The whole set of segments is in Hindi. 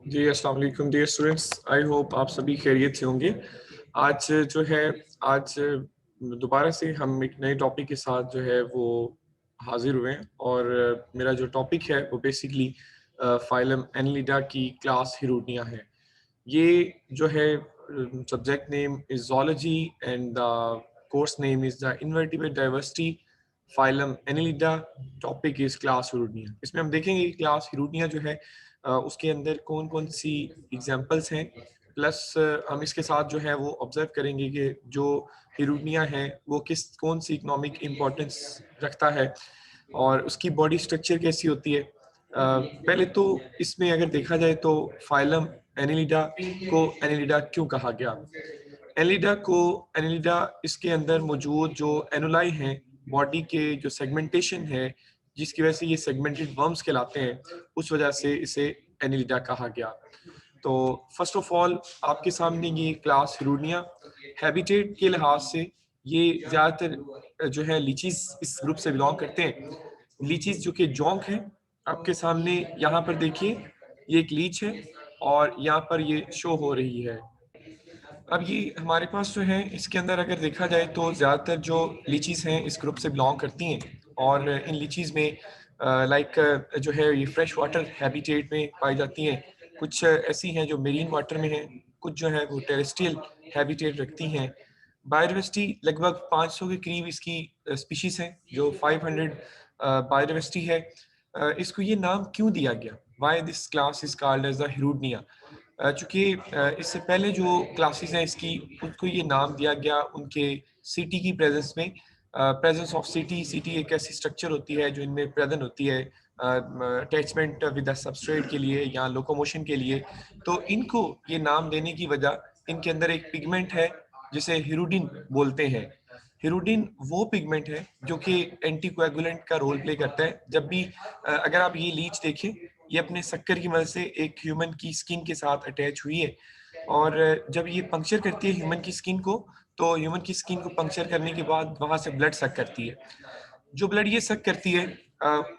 जी, अस्सलाम वालेकुम डियर स्टूडेंट्स। आई होप आप सभी खैरियत से होंगे। आज जो है आज दोबारा से हम एक नए टॉपिक के साथ जो है वो हाज़िर हुए हैं और मेरा जो टॉपिक है वो बेसिकली फाइलम एनिलिडा की क्लास हिरुनिया है। ये जो है subject name is zoology and the course name is the invertebrate diversity phylum Annelida, topic is class Hirudinea. इसमें हम देखेंगे कि क्लास हिरुनिया जो है उसके अंदर कौन-कौन सी एग्जांपल्स हैं, प्लस हम इसके साथ जो है वो ऑब्जर्व करेंगे कि जो हिरुनिया है वो कौन सी इकोनॉमिक इम्पोर्टेंस रखता है और उसकी बॉडी स्ट्रक्चर कैसी होती है। पहले तो इसमें अगर देखा जाए तो फाइलम एनिलिडा को एनिलिडा क्यों कहा गया? एनिलिडा को एनिलिडा इसके अंदर मौजूद जो एनुलाई हैं, बॉडी के जो सेगमेंटेशन है, जिसकी वजह से ये सेगमेंटेड वर्म्स कहलाते हैं, उस वजह से इसे एनिलिडा कहा गया। तो फर्स्ट ऑफ ऑल आपके सामने ये क्लास हिरुनिया हैबिटेट के लिहाज से ये ज़्यादातर जो है लीचीज इस ग्रुप से बिलोंग करते हैं। लीचीज जो कि जोंक है, आपके सामने यहाँ पर देखिए ये एक लीच है और यहाँ पर ये शो हो रही है। अब ये हमारे पास जो है इसके अंदर अगर देखा जाए तो ज़्यादातर जो लीचीज़ हैं इस ग्रुप से बिलोंग करती हैं और इन लीचीज़ में लाइक जो है ये फ्रेश वाटर हैबिटेट में पाई जाती हैं। कुछ ऐसी हैं जो मेरीन वाटर में हैं, कुछ जो है वो टेरेस्ट्रियल हैबिटेट रखती हैं। बायोडाइवर्सिटी लगभग 500 के करीब इसकी स्पीशीज़ हैं, जो 500 बायोडाइवर्सिटी है। इसको ये नाम क्यों दिया गया? Why this class is called as the Hirudinea? चूँकि इससे पहले जो क्लासेस हैं इसकी, उनको ये नाम दिया गया उनके सिटी की प्रेजेंस में। प्रेजेंस ऑफ सिटी, सिटी एक ऐसी स्ट्रक्चर होती है जो इनमें प्रेजेंट होती है अटैचमेंट विद द सबस्ट्रेट के लिए या लोकोमोशन के लिए। तो इनको ये नाम देने की वजह, इनके अंदर एक पिगमेंट है जिसे हिरुडिन बोलते हैं। हिरुडिन वो पिगमेंट है जो कि एंटीकोएगुलेंट का रोल प्ले करता है। जब भी अगर आप ये लीच देखें, ये अपने शक्कर की मदद से एक ह्यूमन की स्किन के साथ अटैच हुई है और जब ये पंक्चर करती है ह्यूमन की स्किन को, तो ह्यूमन की स्किन को पंक्चर करने के बाद वहां से ब्लड सक करती है। जो ब्लड ये सक करती है,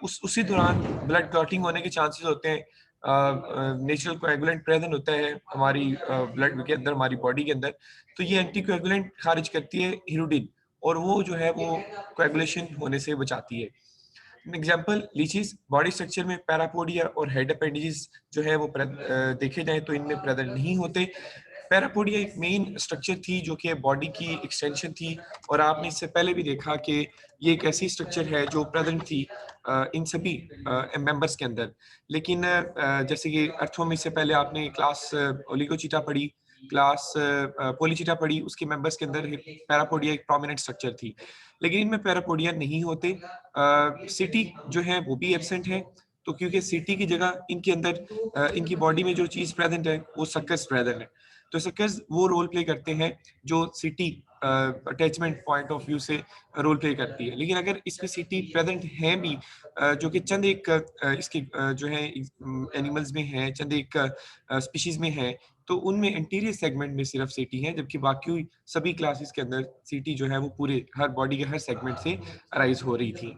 उसी दौरान ब्लड क्लॉटिंग होने के चांसेस होते हैं। नेचुरल कोएगुलेंट प्रेजेंट होता है हमारी ब्लड के अंदर, हमारी बॉडी के अंदर। तो ये एंटी कोएगुलेंट खारिज करती है हिरुडिन, और वो जो है वो कोएगुलेशन होने से बचाती है। एग्जाम्पल लीचीज बॉडी स्ट्रक्चर में पैरापोडिया और हेड अपेंडेजेस जो है वो देखे जाए तो इनमें प्रेजेंट नहीं होते। पैरापोडिया एक मेन स्ट्रक्चर थी जो कि बॉडी की एक्सटेंशन थी, और आपने इससे पहले भी देखा कि ये एक ऐसी स्ट्रक्चर है जो प्रेजेंट थी इन सभी मेंबर्स के अंदर। लेकिन जैसे कि अर्थों में इससे पहले आपने क्लास ओलिगोचीटा पढ़ी, क्लास पोलीचीटा पढ़ी, उसके मेंबर्स के अंदर पैरापोडिया एक प्रोमिनेंट स्ट्रक्चर थी। लेकिन इनमें पैरापोडिया नहीं होते। सिटी जो है वो भी एब्सेंट है। तो क्योंकि सिटी की जगह इनके अंदर इनकी बॉडी में जो चीज प्रेजेंट है वो सक्कर्स प्रेजेंट है। तो सक्कर्स वो रोल प्ले करते हैं जो city attachment point of view से रोल प्ले करती है। लेकिन अगर इसमें सिटी प्रेजेंट है भी, जो कि चंद एक इसके जो है एनिमल्स में है, चंद एक स्पीशीज में है, तो उनमें इंटीरियर सेगमेंट में सिर्फ सिटी है, जबकि बाकी सभी क्लासेस के अंदर सिटी जो है वो पूरे हर बॉडी के हर सेगमेंट से अराइज हो रही थी।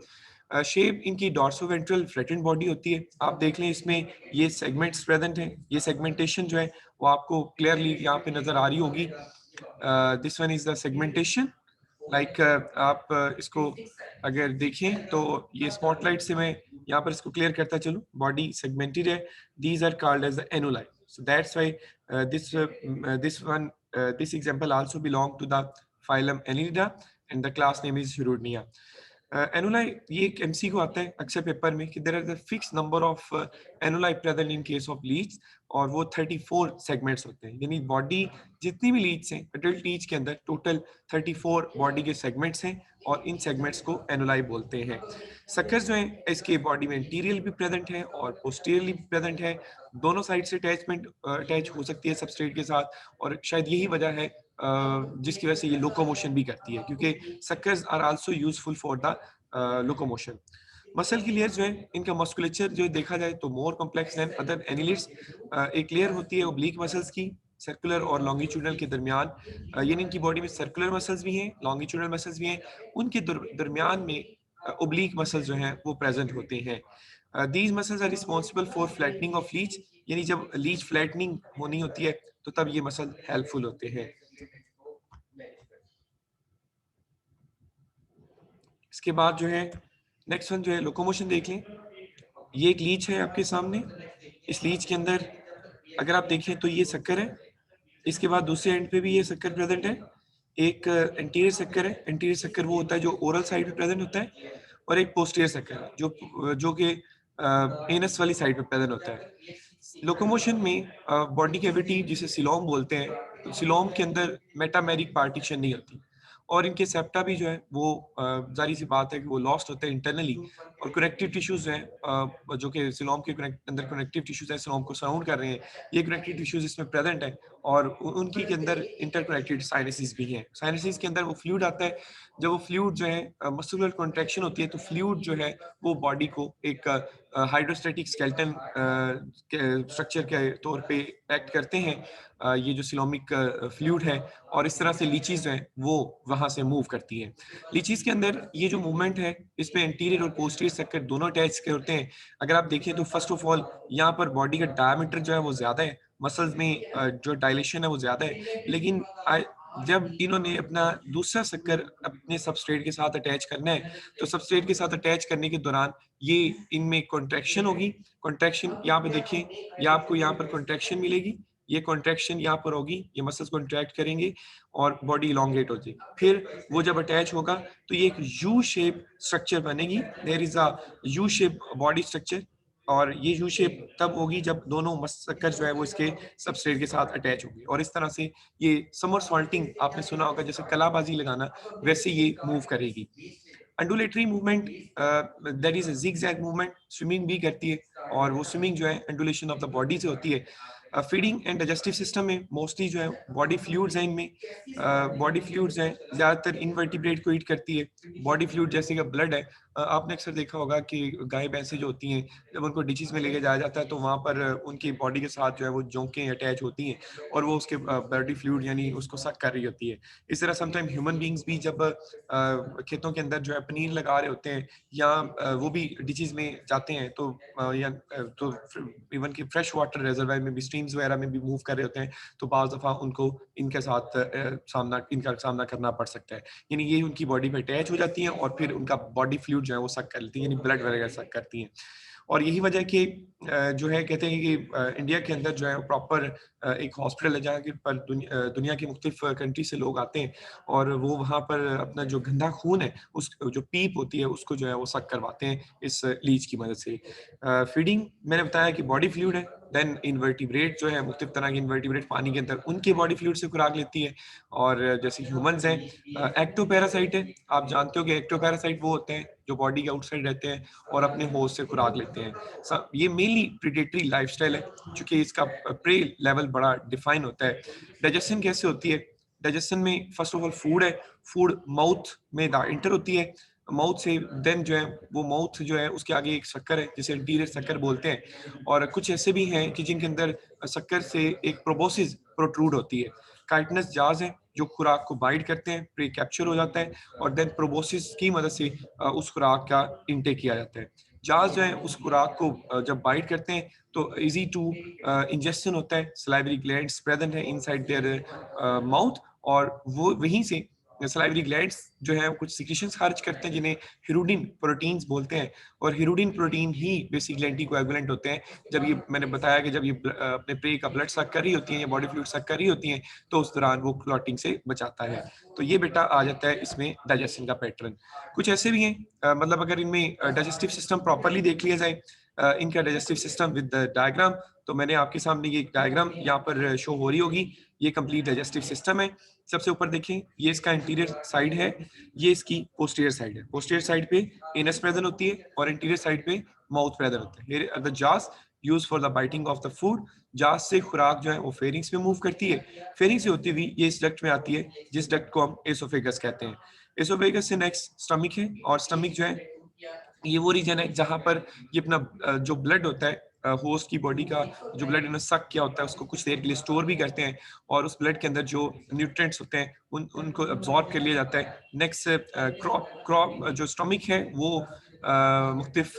शेप इनकी डॉर्सोवेंट्रल फ्लैटेंड बॉडी होती है। आप देख लें इसमें ये सेगमेंट्स प्रेजेंट हैं, ये सेगमेंटेशन जो है वो आपको क्लियरली यहाँ पे नजर आ रही होगी। This one is the segmentation. Like आप इसको अगर देखें तो ये स्पॉटलाइट से मैं यहाँ पर इसको क्लियर करता चलूँ, बॉडी सेगमेंटेड है। These are called as the annuli, so that's why this example also belong to the phylum Annelida and the class name is Hirudnia. एनुलाई ये एक एमसी को आता है अक्सर पेपर में कि there are the fix number of annuli present in case of leech, और वो 34 सेगमेंट्स होते हैं। यानी बॉडी जितनी भी लीच हैं अडल्ट लीच के अंदर टोटल 34 बॉडी के सेगमेंट्स हैं, और इन सेगमेंट्स को एनुलाई बोलते हैं। सक्कर्स जो है इसके बॉडी में इंटीरियर भी प्रेजेंट है और पोस्टीरियरली भी प्रेजेंट है। दोनों साइड से अटैच हो सकती है सबस्ट्रेट के साथ, और शायद यही वजह है जिसकी वजह से ये लोकोमोशन भी करती है, क्योंकि suckers are also useful for the locomotion. Muscle की लेयर जो है, इनका मस्कुलेचर जो देखा जाए तो more complex than other annelids. एक लेयर होती है ओब्लिक मसल्स की, सर्कुलर और लॉन्गिट्यूडनल के दरमियान। यानी इनकी बॉडी में सर्कुलर मसल्स भी हैं, लॉन्गिट्यूडनल मसल्स भी हैं, उनके दरमियान में ओब्लिक मसल्स जो हैं वो प्रेजेंट होते हैं। These muscles are responsible for flattening of leech. यानी जब लीच फ्लैटनिंग होनी होती है तो तब ये मसल हेल्पफुल होते हैं। इसके बाद जो है नेक्स्ट वन जो है लोकोमोशन देख लें। ये एक लीच है आपके सामने। इस लीच के अंदर अगर आप देखें तो ये शक्कर है। इसके बाद दूसरे एंड पे भी ये शक्कर प्रेजेंट है। एक एंटीरियर शक्कर है। एंटीरियर शक्कर वो होता है जो ओरल साइड पे प्रेजेंट होता है, और एक पोस्टीरियर शक्कर है जो जो कि एनस वाली साइड पे प्रेजेंट होता है। लोकोमोशन में बॉडी कैविटी जिसे सिलोम बोलते हैं, तो सिलोम के अंदर मेटामेरिक पार्टीशन नहीं होती, और इनके सेप्टा भी जो है वो जारी सी बात है कि वो लॉस्ट होते हैं इंटरनली। और कनेक्टिव टिश्यूज हैं जो कि सिलोम के अंदर कनेक्टिव टिश्यूज हैं, सिलोम को सराउंड कर रहे हैं, ये कनेक्टिव टिश्यूज इसमें प्रेजेंट है। और उनकी के अंदर इंटरकनेक्टेड साइनसेस भी हैं। साइनसेस के अंदर वो फ्लूइड आता है। जब वो फ्लूइड जो है मस्कुलर कॉन्ट्रैक्शन होती है तो फ्लूइड जो है वो बॉडी को एक हाइड्रोस्टैटिक स्केलेटन स्ट्रक्चर के तौर पे एक्ट करते हैं, ये जो सिलोमिक फ्लूइड है, और इस तरह से लीचीज जो हैं वो वहां से मूव करती हैं। लीचीज के अंदर ये जो मूवमेंट है इसमें एंटीरियर और पोस्टीरियर शक्कर दोनों अटैच के होते हैं। अगर आप देखें तो फर्स्ट ऑफ ऑल यहाँ पर बॉडी का डायमीटर जो है वो ज्यादा है, मसल्स में जो डायलेशन है वो ज्यादा है, लेकिन जब इन्होंने अपना दूसरा शक्कर अपने सबस्ट्रेट के साथ अटैच करना है तो सबस्ट्रेट के साथ अटैच करने के दौरान ये इनमें कॉन्ट्रैक्शन होगी। कॉन्ट्रैक्शन यहाँ पे देखिए, या आपको यहाँ पर कॉन्ट्रैक्शन मिलेगी, ये कॉन्ट्रैक्शन यहाँ पर होगी, ये मसल्स कॉन्ट्रैक्ट करेंगे और बॉडी इलोंगेट हो जाएगी। फिर वो जब अटैच होगा तो ये एक यू शेप स्ट्रक्चर बनेगी। There is a U shape body structure, और ये यू शेप तब होगी जब दोनों मस्कर जो है वो इसके सबस्ट्रेट के साथ अटैच होगी। और इस तरह से ये समर सॉल्टिंग आपने सुना होगा, जैसे कलाबाजी लगाना, वैसे ये मूव करेगी। Undulatory movement, that is zig zag movement, swimming भी करती है, और वो स्विमिंग जो है अंडुलेशन ऑफ द बॉडी से होती है। फीडिंग एंड डाइजेस्टिव सिस्टम में मोस्टली जो है बॉडी फ्लूइड्स हैं, इनमें बॉडी फ्लूइड्स हैं, ज्यादातर इनवर्टिब्रेट को ईट करती है। बॉडी फ्लूइड जैसे कि ब्लड है, आपने अक्सर देखा होगा कि गाय भैंसें जो होती हैं जब उनको डिचीज में लेके जाया जाता है तो वहां पर उनकी बॉडी के साथ जो है वो जोंकें अटैच होती हैं और वो उसके बॉडी फ्लूइड यानी उसको सक कर रही होती है। इस तरह समटाइम ह्यूमन बींग्स भी जब खेतों के अंदर जो है पनीर लगा रहे होते हैं या वो भी डिचीज में जाते हैं तो तो इवन कि फ्रेश वाटर रिजर्वायर में भी, स्ट्रीम्स वगैरह में भी मूव कर रहे होते हैं, तो बाज़ दफ़ा उनको इनके साथ इनका सामना करना पड़ सकता है। यानी ये उनकी बॉडी में अटैच हो जाती हैं और फिर उनका बॉडी फ्लूइड जो है वो सक कर लेती है, यानी ब्लड वगैरह सक करती हैं। और यही वजह कि जो है कहते हैं कि इंडिया के अंदर जो है प्रॉपर एक हॉस्पिटल है जहाँ पर दुनिया के मुख्तलिफ कंट्री से लोग आते हैं और वो वहाँ पर अपना जो गंदा खून है, उस जो पीप होती है उसको जो है वो सक करवाते हैं इस लीच की मदद से। फीडिंग मैंने बताया कि बॉडी फ्लूइड है, देन इनवर्टिब्रेट जो है मुख्तलिफ तरह के इनवर्टिब्रेट पानी के अंदर उनके बॉडी फ्लूइड से खुराक लेती है। और जैसे ह्यूमंस हैं, एक्टोपैरासाइट है, आप जानते हो कि एक्टोपैरासाइट वो होते हैं जो बॉडी के आउटसाइड रहते हैं और अपने होस्ट से खुराक लेते हैं। ये मेनली प्रीडेटरी लाइफस्टाइल है, क्योंकि इसका प्रे लेवल बड़ा डिफाइन होता है। डाइजेशन कैसे होती है? डाइजेशन में फर्स्ट ऑफ ऑल फूड है, फूड माउथ में इंटर होती है, माउथ से देन जो है वो माउथ जो है उसके आगे एक शक्कर है जिसे इंटीरियर शक्कर बोलते हैं। और कुछ ऐसे भी हैं कि जिनके अंदर शक्कर से एक प्रोबोसिस प्रोट्रूड होती है। काइटनस जाज है जो खुराक को बाइट करते हैं, प्री कैप्चर हो जाता है और देन प्रोबोसिस की मदद से उस खुराक का इनटेक किया जाता है। जाज जो है उस खुराक को जब बाइट करते हैं तो इजी टू इंजेक्शन होता है, सलाइवरी ग्लैंड्स प्रेजेंट है इनसाइड देयर माउथ, और वो वहीं से सलाइवरी ग्लैंड्स जो है कुछ सिक्रीशंस खारिज करते हैं जिन्हें हिरुडिन प्रोटीन्स बोलते हैं। और हिरुडिन प्रोटीन ही बेसिकली एंटीकोएगुलेंट होते हैं। जब ये मैंने बताया कि जब ये अपने प्रे का ब्लड सक कर रही होती हैं या बॉडी फ्लूइड सक कर रही होती हैं तो उस दौरान वो क्लॉटिंग से बचाता है। तो ये बेटा आ जाता है इसमें डाइजेशन का पैटर्न। कुछ ऐसे भी हैं, मतलब अगर इनमें डाइजेस्टिव सिस्टम प्रॉपरली देख लिया जाए, इनका डाइजेस्टिव सिस्टम विद डायग्राम, तो मैंने आपके सामने ये डायग्राम यहाँ पर शो हो रही होगी। ये कंप्लीट डाइजेस्टिव सिस्टम है। सबसे ऊपर देखें, ये इसका इंटीरियर साइड है, ये इसकी पोस्टीरियर साइड है। पोस्टीरियर साइड पे एनस प्रेजेंट होती है और इंटीरियर साइड पे माउथ प्रेजेंट होता है। Here are the jaws used for the biting of the food. Jaws से खुराक जो है वो फेरिंग्स में मूव करती है। फेरिंग्स से होती हुई ये इस डक्ट में आती है जिस डक्ट को हम एसोफेगस कहते हैं। एसोफेगस से नेक्स्ट स्टमक है, और स्टमक जो है ये वो रीजन है जहां पर ये अपना जो ब्लड होता है, होस्ट की बॉडी का जो ब्लड इन्होंने सक किया होता है उसको कुछ देर के लिए स्टोर भी करते हैं और उस ब्लड के अंदर जो न्यूट्रिएंट्स होते हैं उनको अब्जॉर्ब कर लिया जाता है। नेक्स्ट क्रॉप क्रॉप जो स्टमक है वो मुख्तलिफ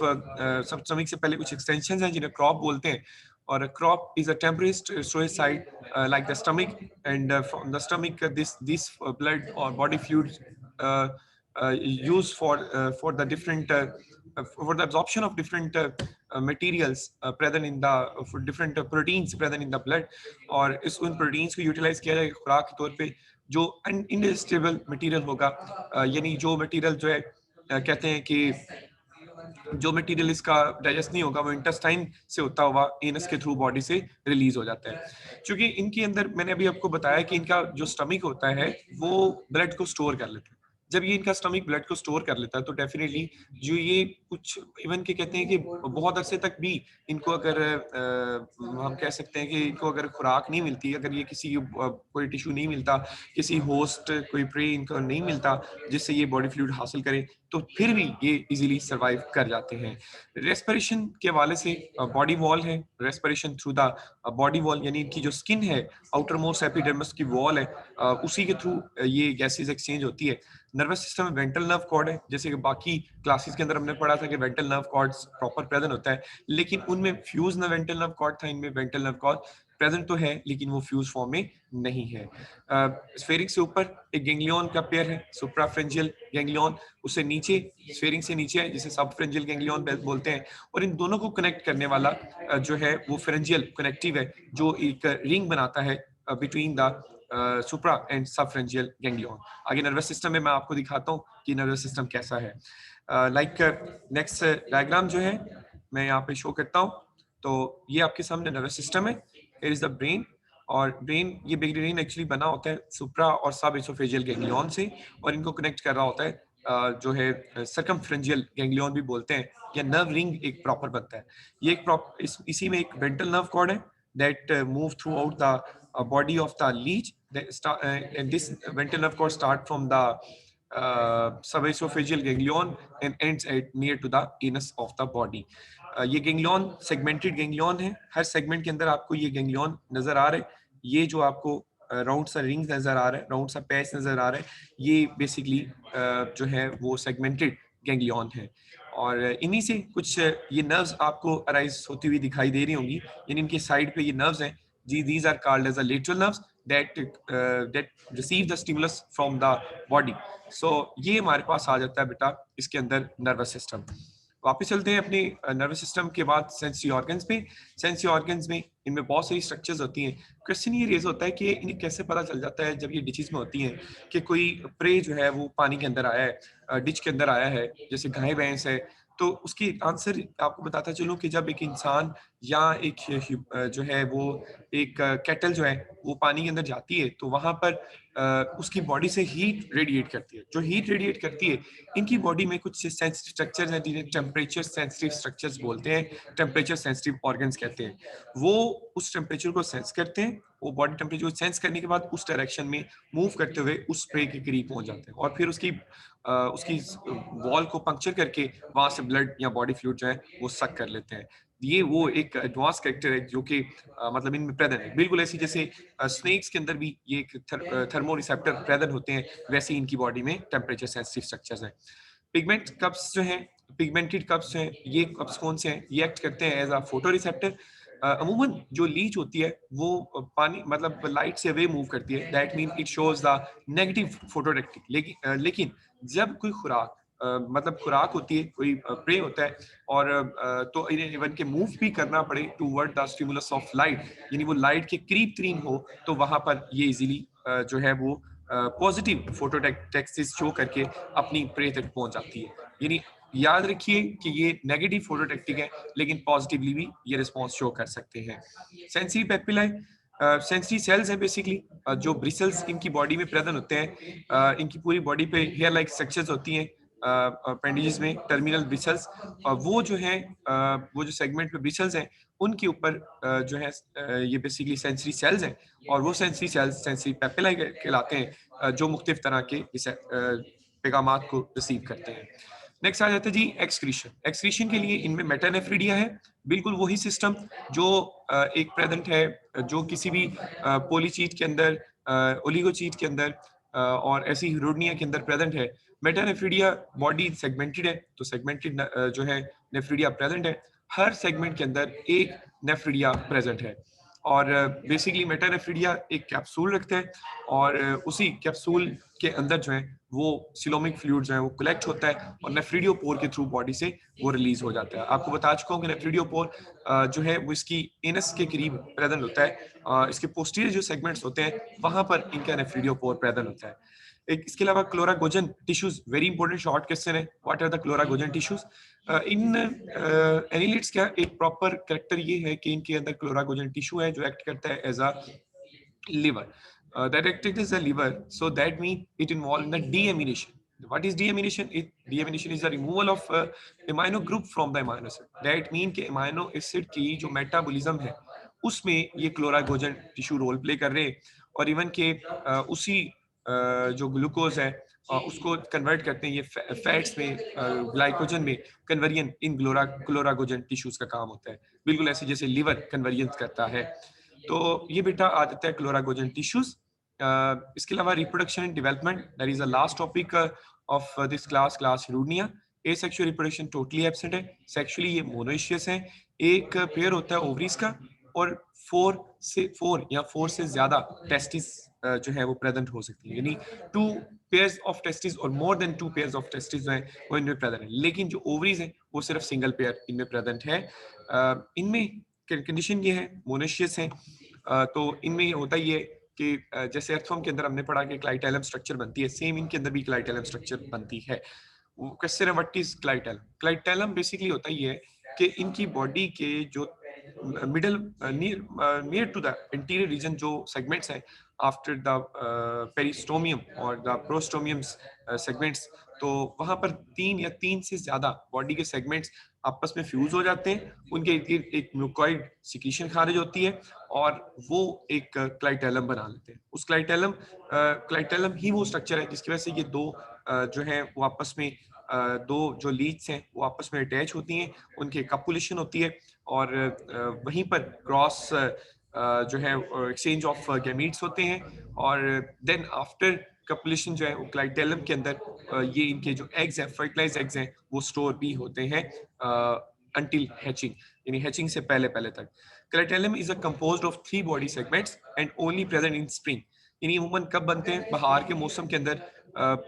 सब स्टमक से पहले कुछ एक्सटेंशन हैं जिन्हें क्रॉप बोलते हैं, or a crop is a temporary storage site like the stomach, and from the stomach this blood or body fluids uh, used for the different for the absorption of different materials present in the for different proteins present in the blood, और इस उन proteins को utilize किया जाएगा खुराक के तौर पे जो indigestible material होगा, यानी जो material जो है कहते हैं कि जो मटेरियल इसका डाइजेस्ट नहीं होगा वो इंटेस्टाइन से होता हुआ एनस के थ्रू बॉडी से रिलीज हो जाता है। क्योंकि इनके अंदर मैंने अभी आपको बताया कि इनका जो स्टमक होता है वो ब्लड को स्टोर कर लेता है। जब ये इनका स्टमक ब्लड को स्टोर कर लेता है तो डेफिनेटली जो ये कुछ इवन के कहते हैं कि बहुत अरसे तक भी इनको अगर हम कह सकते हैं कि इनको अगर खुराक नहीं मिलती, अगर ये किसी कोई टिश्यू नहीं मिलता, किसी होस्ट कोई प्रे इनको नहीं मिलता जिससे ये बॉडी फ्लूइड हासिल करें, तो फिर भी ये इजीली सर्वाइव कर जाते हैं। रेस्पिरेशन के हवाले से बॉडी वॉल है, respiration through the body wall, यानी इनकी जो स्किन है आउटर मोस्ट एपिडर्मिस की वॉल है, उसी के थ्रू ये गैसेज एक्सचेंज होती है। नर्वस सिस्टम में वेंट्रल नर्व कॉर्ड है, जैसे कि बाकी क्लासेस के अंदर हमने पढ़ा था कि ventral nerve cord proper present होता है, लेकिन उनमें फ्यूज न वेंट्रल नर्व कॉर्ड था, इनमें वेंट्रल नर्व कॉर्ड प्रेजेंट तो है लेकिन वो फ्यूज फॉर्म में नहीं है। स्फेरिंग से ऊपर एक गैंग्लियन का पेयर है, सुप्राफ्रेंजियल गैंग्लियन, उससे नीचे स्फेरिंग से नीचे है जिसे सबफ्रेंजियल गैंग्लियन बोलते हैं, और इन दोनों को कनेक्ट करने वाला जो है वो फ्रेंजियल कनेक्टिव है, जो एक रिंग बनाता है between the supra and subpharyngeal ganglion. आगे नर्वस सिस्टम में मैं आपको दिखाता हूँ कि नर्वस सिस्टम कैसा है। नेक्स्ट डायग्राम जो है मैं यहाँ पे शो करता हूँ, तो ये आपके सामने नर्वस सिस्टम है, इट इज द ब्रेन, और ब्रेन ये ब्रेन एक्चुअली बना होता है सुप्रा और सब एसोफेजियल गैंग्लियन से, और इनको कनेक्ट कर रहा होता है जो है सर्कमफ्रेंजियल गैंग्लियन भी बोलते हैं, या नर्व रिंग एक प्रॉपर बनता है। ये एक इसी में एक वेंट्रल नर्व कॉर्ड है that move throughout the body of the leech. And this ventral nerve cord start from the subesophageal ganglion and ends at near to the anus of the body. ये गैंग्लियन सेगमेंटेड गैंग्लियन है, हर सेगमेंट के अंदर आपको ये गैंग्लियन नजर आ रहे हैं। ये जो आपको राउंड सा रिंग नजर आ रहा है, राउंड सा पैच नजर आ रहा है, ये बेसिकली जो है वो सेगमेंटेड गैंग्लियन है, और इन्हीं से कुछ ये नर्व्स आपको अराइज होती हुई दिखाई दे रही होंगी, यानी इनके साइड पे ये नर्व्स हैं जी, these are called as a lateral nerves that receive the stimulus from the body. So ये हमारे पास आ जाता है बेटा इसके अंदर नर्वस सिस्टम। वापस चलते हैं अपने नर्वस सिस्टम के बाद सेंसरी ऑर्गन्स पे। सेंसरी ऑर्गन्स में इनमें बहुत सारी स्ट्रक्चर्स होती हैं। क्वेश्चन ये रेज होता है कि इन्हें कैसे पता चल जाता है जब ये डिचेस में होती हैं कि कोई प्रे जो है वो पानी के अंदर आया है, डिच के अंदर आया है, जैसे गाय भैंस है, तो उसकी आंसर आपको बताता चलूं कि जब एक इंसान या एक जो है वो एक कैटल जो है वो पानी के अंदर जाती है तो वहां पर उसकी बॉडी से हीट रेडिएट करती है। जो हीट रेडिएट करती है, इनकी बॉडी में कुछ सेंसिटिव स्ट्रक्चर्स हैं जिन्हें टेम्परेचर सेंसिटिव स्ट्रक्चर्स बोलते हैं, टेम्परेचर सेंसिटिव ऑर्गन्स कहते हैं। वो उस टेम्परेचर को सेंस करते हैं, वो बॉडी टेम्परेचर को सेंस करने के बाद उस डायरेक्शन में मूव करते हुए उस स्प्रे के करीब पहुंच जाते हैं, और फिर उसकी वॉल को पंक्चर करके वहां से ब्लड या बॉडी फ्लूइड जो है वो सक कर लेते हैं। ये वो एक एडवांस कैरेक्टर है जो कि मतलब इनमें प्रेजेंट है, बिल्कुल ऐसी जैसे स्नेक्स के अंदर भी ये एक थर्मो रिसेप्टर प्रेजेंट होते हैं, वैसे इनकी बॉडी में टेम्परेचर सेंसिटिव स्ट्रक्चर्स हैं। पिगमेंट कप्स जो हैं, पिगमेंटेड कप्स हैं, ये कप्स कौन से हैं? ये एक्ट करते हैं एज अ फोटो रिसेप्टर। अमूमन जो लीच होती है वो पानी मतलब लाइट से अवे मूव करती है, that mean it shows the negative phototactic. लेकिन जब कोई खुराक मतलब खुराक होती है, कोई प्रे होता है, और तो इन्हें इवन के मूव भी करना पड़े toward the stimulus of light, यानी वो लाइट के करीब तरीन हो, तो वहां पर ये इजीली जो है वो पॉजिटिव फोटोटेक्सिस शो करके अपनी प्रे तक पहुंच जाती है। यानी याद रखिए कि ये नेगेटिव फोटोटेक्टिक है लेकिन पॉजिटिवली भी ये रिस्पॉन्स शो कर सकते हैं। सेंसरी पेपिलाए सेंसरी सेल्स हैं बेसिकली, जो ब्रिसल्स इनकी बॉडी में प्रेजेंट होते हैं। इनकी पूरी बॉडी पे हेयर लाइक स्ट्रक्चर्स होती हैं अपेंडेजेस में, टर्मिनल ब्रिसल्स, और वो जो है वो जो सेगमेंट पे ब्रिसल्स हैं उनके ऊपर जो है ये बेसिकली सेंसरी सेल्स हैं, और वो सेंसरी सेल्स सेंसरी पेपिलाए कहलाते हैं, जो मुख्तलिफ तरह के पैगामात को रिसीव करते हैं। नेक्स्ट आ जाता है जी एक्सक्रीशन। एक्सक्रीशन के लिए इनमें मेटानेफ्रिडिया है, बिल्कुल वही सिस्टम जो एक प्रेजेंट है जो किसी भी पोलीचीट के अंदर, ओलिगोचीट के अंदर और ऐसी हिरोडनिया के अंदर प्रेजेंट है। मेटानेफ्रिडिया बॉडी सेगमेंटेड है, तो सेगमेंटेड जो है नेफ्रिडिया प्रेजेंट है, हर सेगमेंट के अंदर एक नेफ्रिडिया प्रेजेंट है और बेसिकली मेटानेफ्रिडिया एक कैप्सूल रखते हैं और उसी कैप्सूल के अंदर जो है वो सिलोमिक फ्लूइड जो है वो कलेक्ट होता है और नेफ्रिडियोपोर के थ्रू बॉडी से वो रिलीज हो जाता है। आपको बता चुका हूँ कि नेफ्रिडियोपोर जो है वो इसकी एनस के करीब प्रेजेंट होता है। इसके पोस्टीरियर जो सेगमेंट्स होते हैं वहां पर इनका नेफ्रिडियोपोर प्रेजेंट होता है। एक इसके अलावा chloragogen tissues, very important short question है, what are the chloragogen tissues. In annelids का एक प्रॉपर कैरेक्टर ये है कि इनके अंदर क्लोरागोजन टिश्यू है जो एक्ट करता है as a liver. That acted as a liver, so that means it involved in the deamination. What is deamination? Deamination is the removal of amino group from the amino acid. That means कि amino acid की जो metabolism है उसमें ये क्लोरागोजन टिश्यू रोल प्ले कर रहे हैं और इवन के उसी जो ग्लूकोज है उसको कन्वर्ट करते हैं ये फैट्स में, ग्लाइकोजन में कन्वर्जन इन क्लोरागोजन टिश्यूज का काम होता है, बिल्कुल ऐसे जैसे लिवर कन्वर्जन करता है। तो ये बेटा आ जाता है क्लोरागोजन टिश्यूज। इसके अलावा reproduction and development, that is the last topic of this class Hirudinea. Asexual reproduction totally absent है, सेक्सुअली ये मोनोइशियस है। एक पेयर होता है ओवरीज का और 4 से ज्यादा टेस्टिस जो है वो प्रेजेंट हो सकती है, यानी 2 पेयर्स ऑफ टेस्टिस और more than 2 pairs of testis जो है वो इनमें प्रेजेंट है। लेकिन जो ओवरीज है वो सिर्फ सिंगल पेयर इनमें प्रेजेंट है। इनमें कंडीशन ये है मोनोशियस है, तो इनमें ये होता ही है कि जैसे अर्थवर्म के अंदर हमने पढ़ा कि क्लाइटेलम स्ट्रक्चर बनती है, सेम इनके अंदर भी क्लाइटेलम स्ट्रक्चर बनती है। वो क्वेश्चन है what is clitellum. Clitellum basically होता ही है कि इनकी बॉडी के जो middle near to the interior region जो सेगमेंट्स हैं आफ्टर द पेरिस्टोमियम और द प्रोस्टोमियम्स सेगमेंट्स, तो वहां पर 3 या 3 से ज्यादा बॉडी के सेगमेंट्स आपस में फ्यूज हो जाते हैं, उनके इर्द गिर्द एक म्यूकॉइड सिक्रीशन खारिज होती है और वो एक क्लाइटेलम बना लेते हैं। उस क्लाइटेलम ही वो स्ट्रक्चर है जिसकी वजह से ये दो जो है वो आपस में दो जो लीड्स हैं वो आपस में अटैच होती हैं, उनकी कपुलेशन होती है और वहीं पर क्रॉस जो है एक्सचेंज ऑफ गैमीट्स होते हैं और देन आफ्टर कपुलेशन जो है वो क्लाइटेलम के अंदर ये इनके जो एग्स हैं, फर्टिलाइज एग्स हैं, वो स्टोर भी होते हैं until hatching, यानी hatching से पहले पहले तक। Clitellum is a composed of 3 body segments and only present in spring. यानी अमूमन कब बनते हैं? बहार के मौसम के अंदर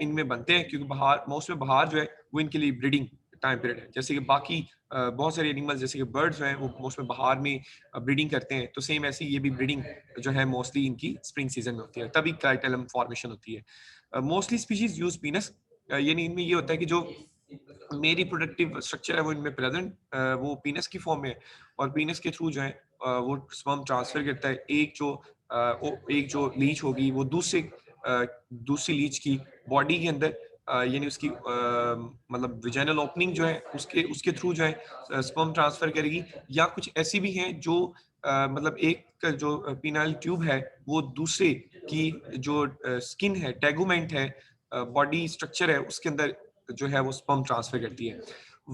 इनमें बनते हैं, क्योंकि मौसम बहार जो है वो इनके लिए ब्रीडिंग टाइम पीरियड है। जैसे कि बाकी बहुत सारे एनिमल्स जैसे कि बर्ड्स हैं वो मौसम बहार में ब्रीडिंग करते हैं, तो सेम ऐसे ये भी ब्रीडिंग जो है मोस्टली इनकी स्प्रिंग सीजन में होती है, तभी क्लाइटेलम फॉर्मेशन होती है। मोस्टली स्पीशीज यूज पीनस, यानी इनमें ये होता है कि जो मेरी प्रोडक्टिव स्ट्रक्चर है वो इनमें प्रेजेंट वो पीनस की फॉर्म में है और पीनस के थ्रू जो है वो स्पर्म ट्रांसफर करता है। एक जो लीच होगी वो दूसरी लीच की बॉडी के अंदर यानी उसकी मतलब विजाइनल ओपनिंग जो है उसके उसके थ्रू जो है स्पर्म ट्रांसफर करेगी, या कुछ ऐसी भी हैं जो मतलब एक जो पीनाइल ट्यूब है वो दूसरे की जो स्किन है, टेगुमेंट है, बॉडी स्ट्रक्चर है उसके अंदर जो है वो स्पर्म ट्रांसफर करती है।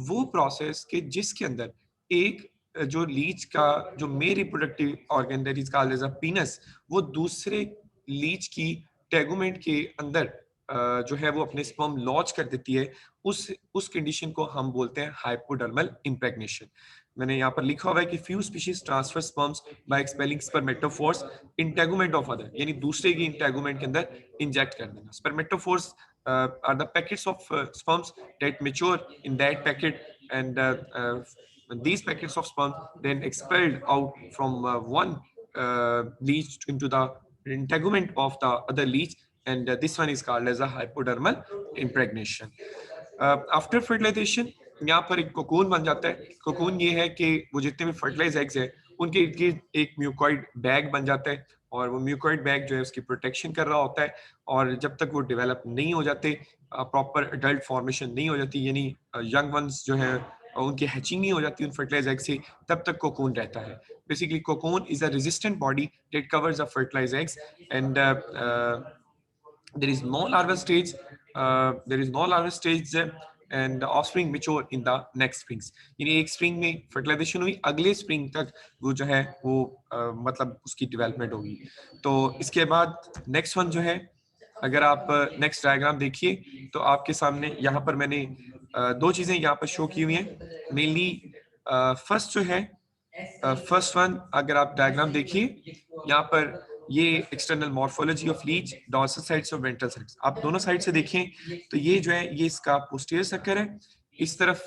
वो प्रोसेस के जिसके अंदर एक जो लीच का जो male reproductive organ that is called as a penis, वो दूसरे लीच की टेगुमेंट के अंदर जो है वो अपने स्पर्म लॉन्च कर देती है, उस कंडीशन को हम बोलते हैं हाइपोडर्मल इम्प्रेग्नेशन। मैंने यहाँ पर लिखा हुआ है कि few species transfer sperms by expelling spermatophores in tegument of other, यानी दूसरे की टेगुमेंट के अंदर इंजेक्ट कर देना। Spermatophores are the packets of sperms that mature in that packet, and these packets of sperm then expelled out from one leech into the integument of the other leech, and this one is called as a hypodermal impregnation. After fertilization यहाँ पर एक कोकून बन जाता है। कोकून ये है कि वो जितने भी फर्टिलाइज एग्स हैं उनके इर्द गिर्द एक म्यूकॉइड बैग बन जाता है और वो म्यूकॉइड बैग जो है उसकी प्रोटेक्शन कर रहा होता है, और जब तक वो डेवलप नहीं हो जाते, प्रॉपर अडल्ट फॉर्मेशन नहीं हो जाती, यानी यंग वंस जो है उनकी हैचिंग नहीं हो जाती उन फर्टिलाइज एग से, तब तक कोकून रहता है। Basically cocoon is a resistant body that covers the fertilize eggs and there is no larval stage, and the offspring mature in the next springs, यानी एक स्प्रिंग में फर्टिलाइजेशन हुई, अगले स्प्रिंग तक वो जो है वो मतलब उसकी डेवलपमेंट होगी। तो इसके बाद नेक्स्ट वन जो है, अगर आप नेक्स्ट डायग्राम देखिए तो आपके सामने यहाँ पर मैंने दो चीजें यहाँ पर शो की हुई हैं। मेनली फर्स्ट जो है, फर्स्ट वन अगर आप डायग्राम देखिए यहाँ पर, ये external morphology of leech, dorsal sides और वेंट्रल साइड्स, आप दोनों साइड से देखें तो ये जो है ये इसका पोस्टीरियर सक्कर है, इस तरफ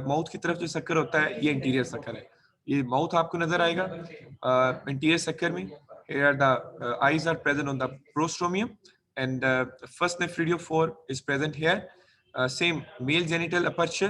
माउथ की तरफ जो सक्कर होता है ये इंटीरियर सक्कर है। ये माउथ आपको नजर आएगा इंटीरियर सक्कर में। Here the eyes are present on the prostromium, and first nephridiophore is present here. Same male genital aperture,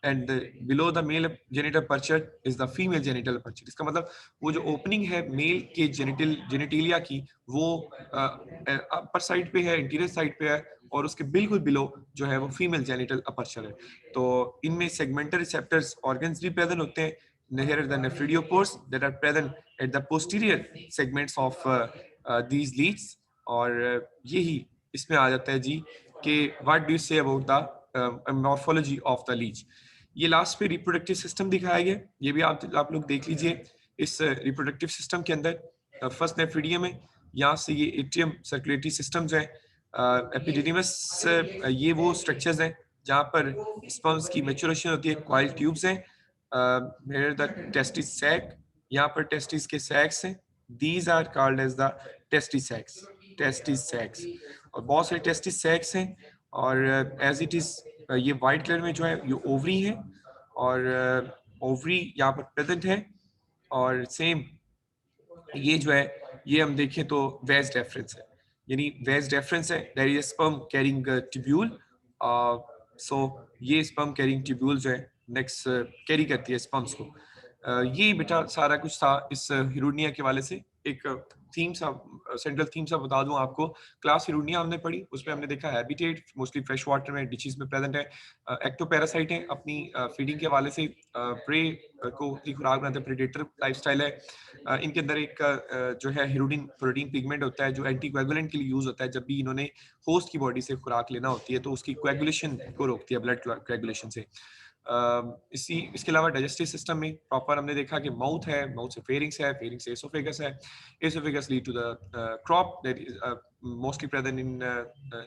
and below the male genital aperture is the female genital aperture. इसका मतलब वो जो ओपनिंग है मेल के जेनिटिलिया की, वो अपर साइड पे है, इंटीरियर साइड पे है, और उसके बिल्कुल बिलो जो है वो फीमेल जेनिटल अपर्चर है। तो इनमें सेगमेंटल रिसेप्टर्स ऑर्गन्स भी प्रेजेंट होते हैं। Here are the nephridiopores that are present at the posterior segments of these leads, और यही इसमें आ जाता है जी कि what do you say about the morphology of the leech। ये लास्ट पे रिप्रोडक्टिव सिस्टम दिखाया गया, ये भी आप लोग देख लीजिए। इस रिप्रोडक्टिव सिस्टम के अंदर फर्स्ट नेफ्रिडियम है, यहाँ से ये एट्रियम सर्कुलेटरी सिस्टम जो है, एपिडिडिमस, ये वो स्ट्रक्चर्स हैं जहाँ पर स्पर्म्स की मैच्योरेशन होती है, कॉइल ट्यूब्स हैं। Here the testis sac, यहाँ पर टेस्टिस के सैक्स हैं, these are called as the testis sacs, और बहुत सारे टेस्टिस सैक्स हैं, और as it is ये वाइट कलर में जो है ये ओवरी है, और ओवरी यहाँ पर प्रेजेंट है, और सेम ये जो है ये हम देखें तो वेज डेफरेंस है, यानी वेज डेफरेंस है, there is sperm carrying tubule. So ये स्पर्म कैरिंग ट्यूब्यूल जो है नेक्स्ट कैरी करती है स्पर्म्स को। ये बेटा सारा कुछ था इस हिरुनिया के वाले से। एक थीम सा, सेंट्रल थीम सा बता दूं आपको, क्लास हिरुनिया हमने पढ़ी, उसमें हमने देखा हैबिटेट मोस्टली फ्रेश वाटर में डिशेस में प्रेजेंट है, एक्टोपैरासाइट है, अपनी फीडिंग के हवाले से प्रे को अपनी खुराक बनाते हैं, प्रेडेटर लाइफस्टाइल है। इनके अंदर एक जो है हिरुडिन प्रोटीन पिगमेंट होता है जो एंटीकोएगुलेंट के लिए यूज होता है, जब भी इन्होंने होस्ट की बॉडी से खुराक लेना होती है तो उसकी कोएगुलेशन को रोकती है, ब्लड कोएगुलेशन से। इसके अलावा डाइजेस्टिव सिस्टम में प्रॉपर हमने देखा कि माउथ है, माउथ से फेरिंग्स है, फेरिंग्स से एसोफेगस है, oesophagus lead to the crop that is mostly present in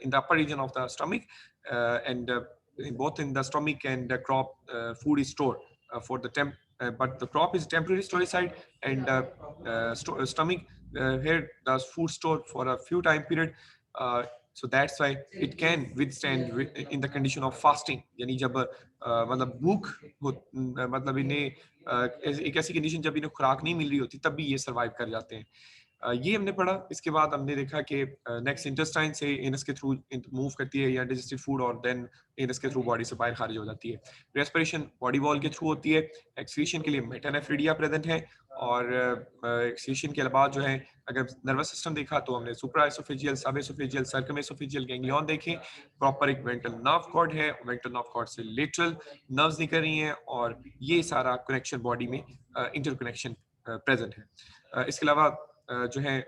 the upper region of the stomach, and both in the stomach and the crop, food is stored for the but the crop is temporary storage site, and stomach here does food stored for a few time period, so that's why it can withstand in the condition of fasting, यानी जब मतलब भूख मतलब इन्हें एक ऐसी कंडीशन जब इन्हें खुराक नहीं मिल रही होती तब भी ये सरवाइव कर जाते हैं। ये हमने पढ़ा। इसके बाद हमने देखा कि नेक्स्ट इंटेस्टाइन से एनस के थ्रू मूव करती है या डाइजेस्टिव फूड, और देन एनस के थ्रू बॉडी से बाहर खारिज हो जाती है। रेस्पिरेशन बॉडी वॉल के थ्रू होती है। एक्सक्रीशन के लिए मेटानेफ्रिडिया प्रेजेंट है, और एक्सक्रीशन के बाद जो है अगर नर्वस सिस्टम देखा तो हमने सुप्रा एसोफेजियल, सब एसोफेजियल, सर्कम एसोफेजियल गैंग्लियन देखे। प्रॉपर एक वेंट्रल नर्व कॉर्ड है, वेंट्रल नर्व कॉर्ड से लेटरल नर्व्स निकल रही हैं, और ये सारा कनेक्शन बॉडी में इंटरकनेक्शन प्रेजेंट है। इसके अलावा जो है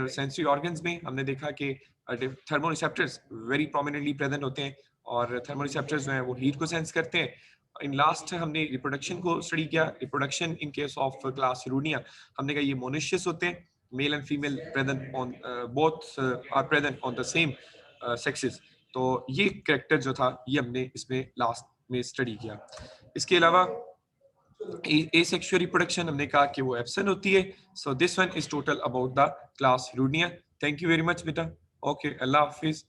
सेंसरी ऑर्गन्स में हमने देखा कि thermo receptors very prominently present होते हैं, और थर्मो रिसेप्टर्स जो हैं वो हीट को सेंस करते हैं। इन लास्ट हमने रिप्रोडक्शन को स्टडी किया। Reproduction in case of class Hirudinea हमने कहा ये मोनिशियस होते हैं, male and female present on both are present on the same sexes. तो ये कैरेक्टर जो था ये हमने इसमें लास्ट में स्टडी किया। इसके अलावा asexual reproduction हमने कहा कि वो एब्सेंट होती है। So this one is total about the class Hirunia. Thank you very much बेटा। Okay, अल्लाह हाफिज।